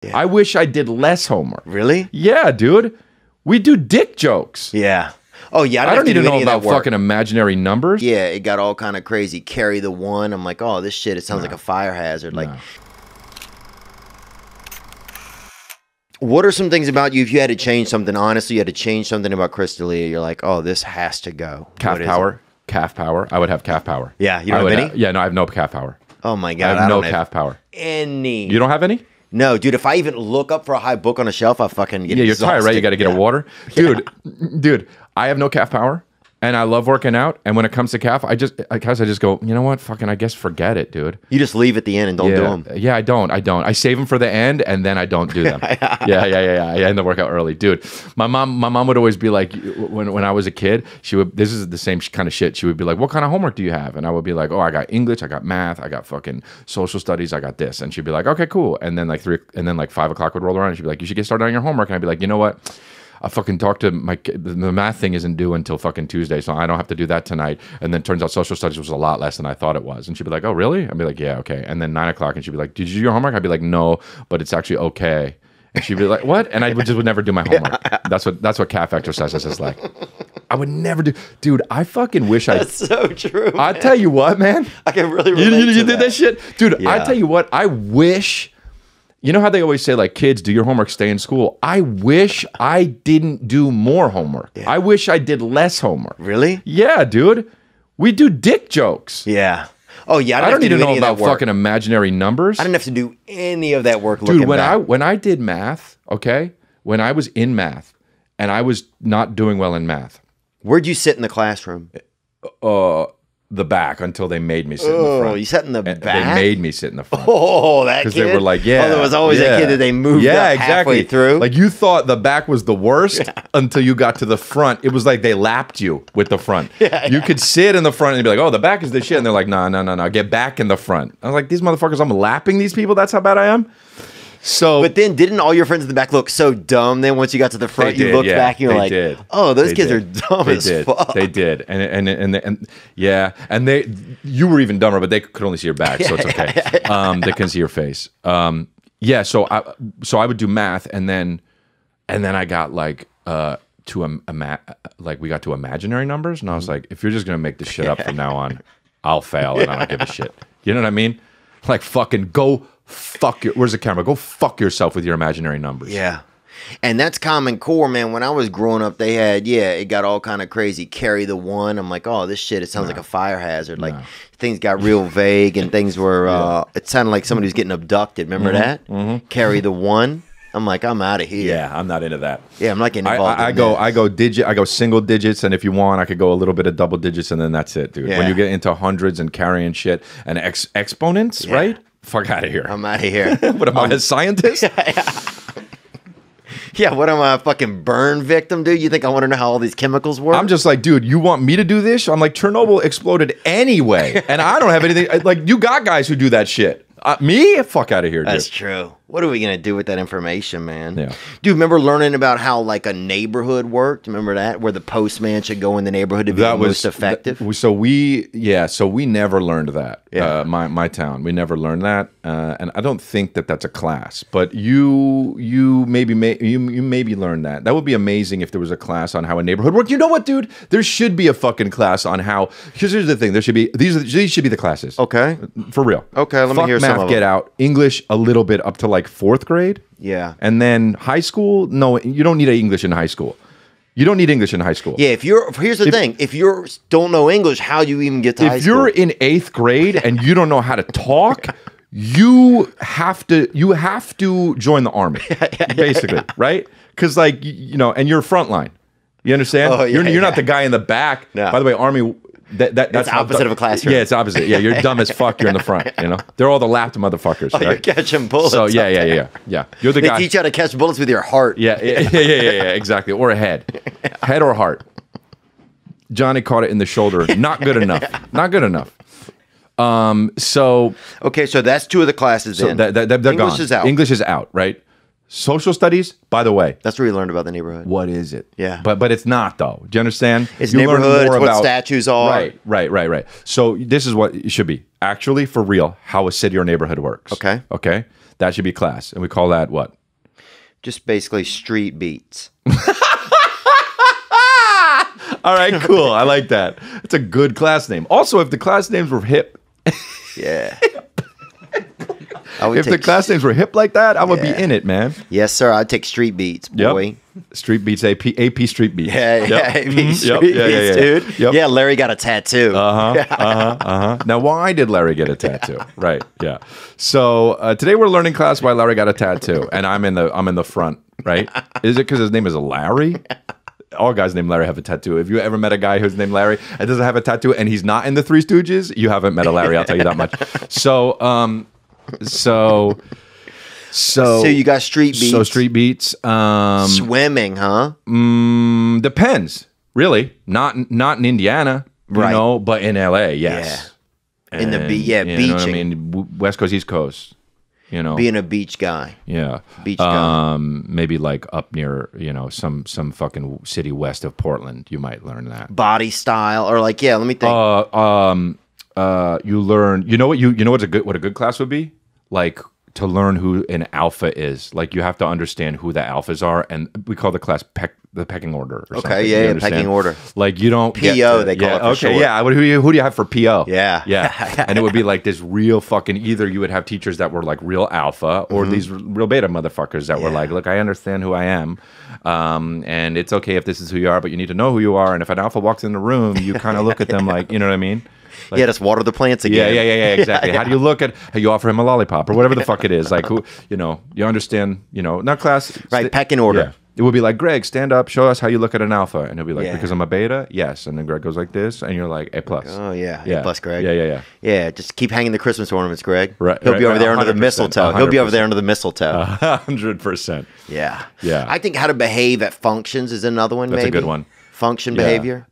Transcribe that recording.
Yeah. I wish I did less homework. Really? Yeah, dude. We do dick jokes. Yeah. Oh, yeah. I don't need to know about fucking imaginary numbers. Yeah, it got all kind of crazy. Carry the one. I'm like, oh, this shit, it sounds like a fire hazard. Like, what are some things about you, if you had to change something, honestly, you had to change something about Chris D'Elia, you're like, oh, this has to go. Calf power. Calf power. I would have calf power. Yeah, you don't have any? Yeah, no, I have no calf power. Oh, my God. I have no calf power. Any. You don't have any? No, dude, if I even look up for a high book on a shelf, I fucking get you're tired, right? You got to get a water. Dude, I have no calf power. And I love working out. And when it comes to calf, I just go, you know what? Fucking, I guess forget it, dude. You just leave at the end and don't do them. Yeah, I don't. I save them for the end and then I don't do them. Yeah. I end the workout early. Dude, my mom would always be like, when I was a kid, this is the same kind of shit. She would be like, what kind of homework do you have? And I would be like, oh, I got English, I got math, I got fucking social studies, I got this. And she'd be like, okay, cool. And then like 5 o'clock would roll around and she'd be like, you should get started on your homework. And I'd be like, you know what? I fucking talked to the math thing isn't due until fucking Tuesday, so I don't have to do that tonight. And then turns out social studies was a lot less than I thought it was. And she'd be like, oh, really? I'd be like, yeah, okay. And then 9 o'clock, and she'd be like, did you do your homework? I'd be like, no, but it's actually okay. And she'd be like, what? And I would never do my homework. That's what calf exercises is like. I would never do. Dude, I fucking wish I. That's so true. I tell you what, man. I can really relate You did that shit? Dude, yeah. I tell you what, I wish. You know how they always say, like, kids, do your homework, stay in school? I wish I didn't do more homework. Yeah. I wish I did less homework. Really? Yeah, dude. We do dick jokes. Yeah. Oh, yeah. I don't need to know about fucking imaginary numbers. I didn't have to do any of that work. Dude, when I did math, okay, when I was in math and I was not doing well in math. Where'd you sit in the classroom? The back until they made me sit in the front. Oh, you sat in the back? They made me sit in the front. Oh, that kid? Because they were like, yeah. Oh, there was always a kid that they moved up halfway through? Like, you thought the back was the worst until you got to the front. It was like they lapped you with the front. You could sit in the front and be like, oh, the back is the shit. And they're like, no, get back in the front. I was like, these motherfuckers, I'm lapping these people? That's how bad I am? So, but then didn't all your friends in the back look so dumb? Then once you got to the front, you looked back and you're like, "Oh, those kids are dumb as fuck." They did, and you were even dumber, but they could only see your back, so it's okay. They couldn't see your face. So I would do math, and then I got like we got to imaginary numbers, and I was like, if you're just gonna make this shit up from now on, I'll fail, and I don't give a shit. You know what I mean? Like, fucking go. Where's the camera? Go fuck yourself with your imaginary numbers. Yeah. And that's Common Core, man. When I was growing up, they had, it got all kind of crazy. Carry the one. I'm like, oh, this shit, it sounds like a fire hazard. Like, things got real vague and things were, it sounded like somebody was getting abducted. Remember that? Carry the one. I'm like, I'm out of here. Yeah, I'm not into that. Yeah, I'm not getting involved. I go single digits, and if you want, I could go a little bit of double digits, and then that's it, dude. Yeah. When you get into hundreds and carrying shit and exponents, right? Fuck out of here. I'm out of here. What am I, a scientist? Yeah, what am I, a fucking burn victim, dude? You think I want to know how all these chemicals work? I'm just like, dude, you want me to do this? I'm like, Chernobyl exploded anyway, and I don't have anything. Like, you got guys who do that shit. Me? Fuck out of here, dude. That's true. What are we going to do with that information, man? Yeah. Dude, remember learning about how, like, a neighborhood worked? Remember that? Where the postman should go in the neighborhood to be most effective? So we never learned that. Yeah. My town. We never learned that. And I don't think that that's a class. But you maybe learned that. That would be amazing if there was a class on how a neighborhood worked. You know what, dude? There should be a fucking class on how... Here's the thing. There should be... These should be the classes. Okay. For real. Okay, let me hear some of them. Get out. English a little bit up to like 4th grade. Yeah. And then high school, no, you don't need English in high school. You don't need English in high school. Yeah, here's the thing. If you don't know English, how do you even get to high school? If you're in 8th grade and you don't know how to talk, you have to join the army, basically, right? Because, like, and you're frontline. You understand? Oh, you're not the guy in the back. No. By the way, army... That's opposite of a classroom. Yeah, it's opposite. Yeah, you're dumb as fuck. You're in the front. They're all the lapped motherfuckers. Oh, right? You're catching bullets. So yeah. You're the guy. They teach you how to catch bullets with your heart. Yeah, exactly. Or a head, head or heart. Johnny caught it in the shoulder. Not good enough. Not good enough. So okay, so that's 2 of the classes. So they're English gone. Is out. English is out. Right. Social studies, by the way. That's where you learned about the neighborhood. What is it? Yeah. But it's not, though. Do you understand? It's neighborhood, it's what statues are. Right. So this is what it should be. Actually, for real, how a city or neighborhood works. Okay. Okay? That should be class. And we call that what? Just basically street beats. All right, cool. I like that. It's a good class name. Also, if the class names were hip. Yeah. If the class names were hip like that, I would be in it, man. Yes, sir. I'd take street beats, boy. Yep. Street beats, AP Street beats. Yeah, yep. AP Street Beats, dude. Yep. Yeah, Larry got a tattoo. Now, why did Larry get a tattoo? Right. Yeah. So today we're learning class why Larry got a tattoo, and I'm in the front. Right? Is it because his name is Larry? All guys named Larry have a tattoo. If you ever met a guy who's named Larry and doesn't have a tattoo and he's not in the Three Stooges, you haven't met a Larry. I'll tell you that much. So you got street beats. So street beats. Swimming, huh? Depends. Really, not in Indiana, you know, but in LA, yes. Yeah. In the beaching. You know what I mean, West Coast, East Coast. You know, being a beach guy. Yeah. Beach guy. Maybe like up near, you know, some fucking city west of Portland. You might learn that. Body style, or like, let me think. You learn. You know what a good class would be? Like to learn who an alpha is. Like you have to understand who the alphas are, and we call the class the pecking order. Or okay, yeah, pecking order. Like you don't PO. They call it. For short. Yeah. Who do you have for PO? Yeah. And it would be like this real fucking. Either you would have teachers that were like real alpha, or these real beta motherfuckers that were like, look, I understand who I am, and it's okay if this is who you are, but you need to know who you are. And if an alpha walks in the room, you kind of look at them like, you know what I mean? Like, just water the plants again. Yeah, exactly. How do you look at how you offer him a lollipop or whatever the fuck it is? Like who, you know, you understand, you know, not class. Right, pecking order. Yeah. It would be like, Greg, stand up, show us how you look at an alpha. And he'll be like, because I'm a beta? Yes. And then Greg goes like this, and you're like, A+. Oh, yeah. A+, Greg. Yeah. Yeah, just keep hanging the Christmas ornaments, Greg. Right. He'll be over there under the mistletoe. 100%. He'll be over there under the mistletoe. 100%. Yeah. Yeah. I think how to behave at functions is another one, That's maybe. a good one. Function behavior.